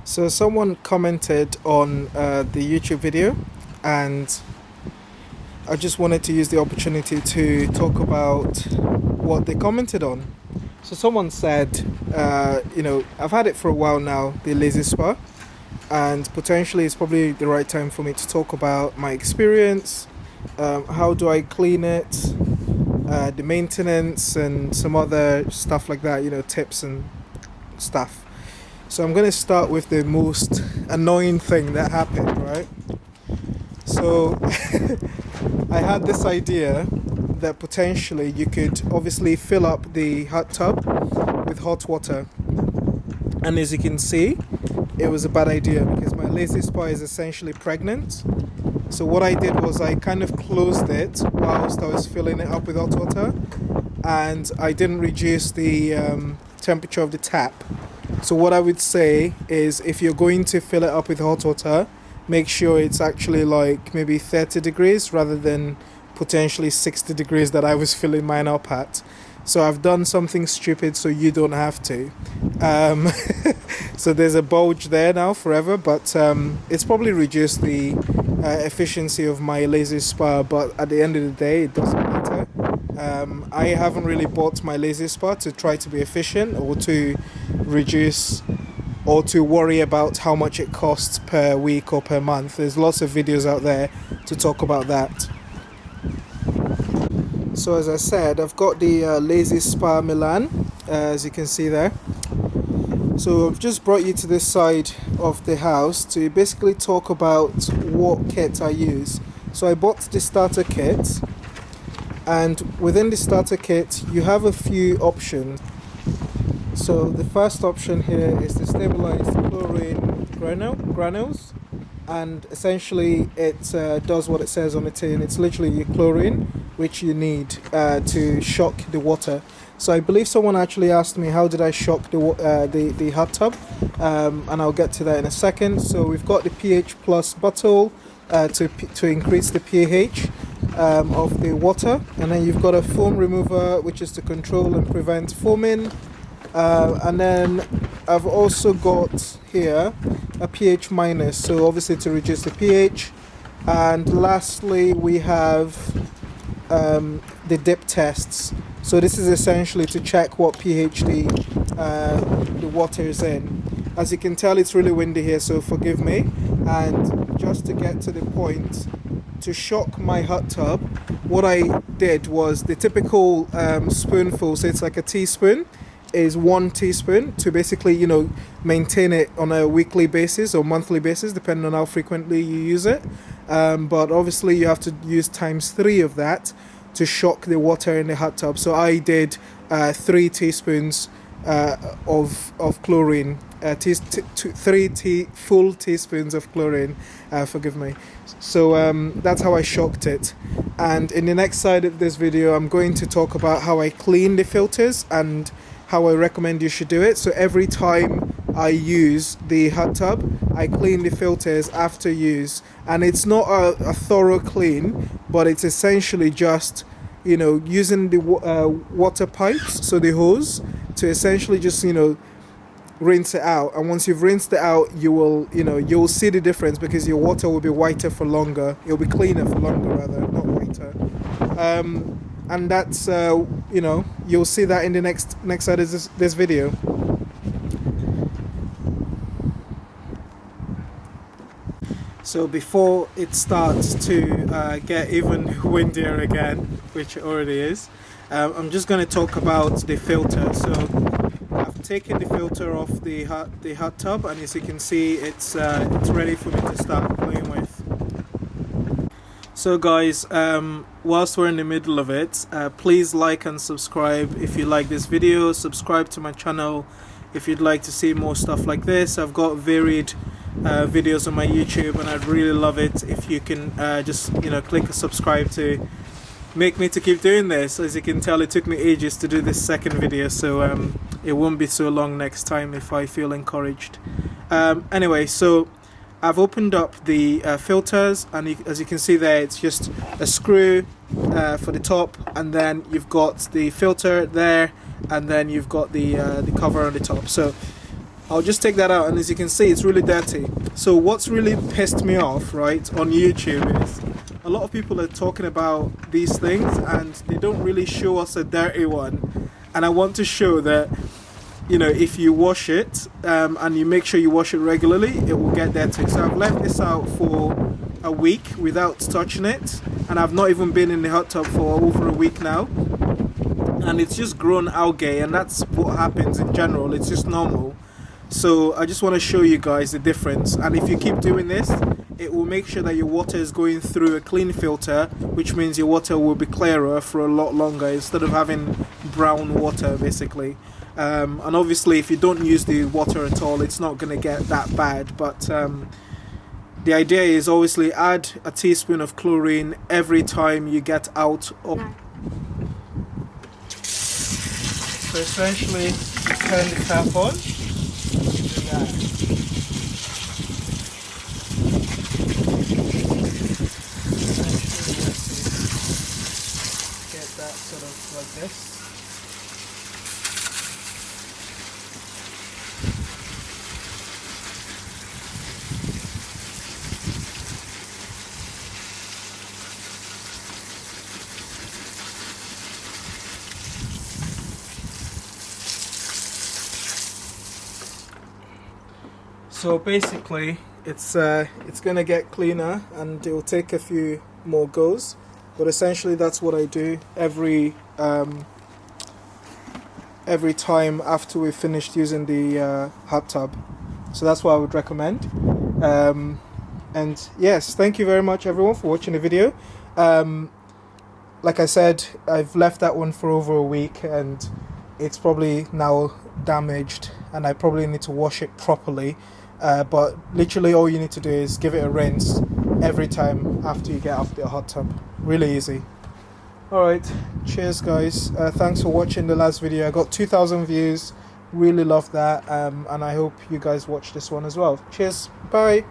So someone commented on the YouTube video, and I just wanted to use the opportunity to talk about what they commented on. So someone said, I've had it for a while now, the lazy spa, and potentially it's probably the right time for me to talk about my experience, how do I clean it, the maintenance, and some other stuff like that, tips and stuff. So I'm going to start with the most annoying thing that happened, right? So I had this idea that potentially you could obviously fill up the hot tub with hot water. And as you can see, it was a bad idea because my lazy spa is essentially pregnant. So what I did was I kind of closed it whilst I was filling it up with hot water, and I didn't reduce the temperature of the tap. So what I would say is, if you're going to fill it up with hot water, make sure it's actually like maybe 30 degrees rather than potentially 60 degrees that I was filling mine up at. So I've done something stupid so you don't have to. So there's a bulge there now forever, but it's probably reduced the efficiency of my lazy spa, but at the end of the day it doesn't matter. I haven't really bought my lazy spa to try to be efficient or to reduce or to worry about how much it costs per week or per month. There's lots of videos out there to talk about that. So as I said, I've got the Lazy Spa Milan, as you can see there. So I've just brought you to this side of the house to basically talk about what kit I use. So I bought the starter kit, and within the starter kit you have a few options. So the first option here is the stabilized chlorine granules, and essentially it does what it says on the tin. It's literally chlorine which you need to shock the water. So I believe someone actually asked me how did I shock the hot tub, and I'll get to that in a second. So we've got the pH plus bottle to increase the pH of the water, and then you've got a foam remover which is to control and prevent foaming, and then I've also got here a pH minus, so obviously to reduce the pH. And lastly we have the dip tests. So this is essentially to check what pH the water is in. As you can tell, it's really windy here, so forgive me. And just to get to the point, to shock my hot tub, what I did was the typical spoonful, so it's like a teaspoon, is 1 teaspoon to basically, maintain it on a weekly basis or monthly basis, depending on how frequently you use it. But obviously you have to use times 3 of that to shock the water in the hot tub. So I did 3 teaspoons of chlorine, 3 full teaspoons of chlorine, forgive me. So that's how I shocked it. And in the next side of this video I'm going to talk about how I clean the filters and how I recommend you should do it. So every time I use the hot tub, I clean the filters after use, and it's not a thorough clean, but it's essentially just using the water pipes, so the hose, to essentially just rinse it out. And once you've rinsed it out, you'll see the difference, because your water will be whiter for longer. It'll be cleaner for longer, rather, not whiter. And that's you'll see that in the next side of this video. So before it starts to get even windier again, which it already is, I'm just going to talk about the filter. So I've taken the filter off the hot tub, and as you can see, it's ready for me to start playing with. So guys, whilst we're in the middle of it, please like and subscribe if you like this video. Subscribe to my channel if you'd like to see more stuff like this. I've got varied videos on my YouTube, and I'd really love it if you can just click a subscribe to make me to keep doing this. As you can tell, it took me ages to do this second video, so it won't be so long next time if I feel encouraged. Anyway, so I've opened up the filters, and as you can see there, it's just a screw for the top, and then you've got the filter there, and then you've got the cover on the top. So I'll just take that out, and as you can see, it's really dirty. So what's really pissed me off, right, on YouTube is a lot of people are talking about these things and they don't really show us a dirty one. And I want to show that, you know, if you wash it and you make sure you wash it regularly, it will get dirty. So I've left this out for a week without touching it, and I've not even been in the hot tub for over a week now, and it's just grown algae, and that's what happens in general. It's just normal. So I just want to show you guys the difference, and if you keep doing this, it will make sure that your water is going through a clean filter, which means your water will be clearer for a lot longer instead of having brown water basically. And obviously if you don't use the water at all, it's not going to get that bad, but the idea is obviously add a teaspoon of chlorine every time you get out of. So essentially turn the tap on. Do that. Get that sort of like this. So basically it's gonna get cleaner and it will take a few more goes, but essentially that's what I do every time after we've finished using the hot tub. So that's what I would recommend. And yes, thank you very much everyone for watching the video. Like I said, I've left that one for over a week and it's probably now damaged and I probably need to wash it properly. But literally all you need to do is give it a rinse every time after you get off the hot tub. Really easy. Alright, cheers guys. Thanks for watching the last video. I got 2,000 views. Really love that. And I hope you guys watch this one as well. Cheers. Bye.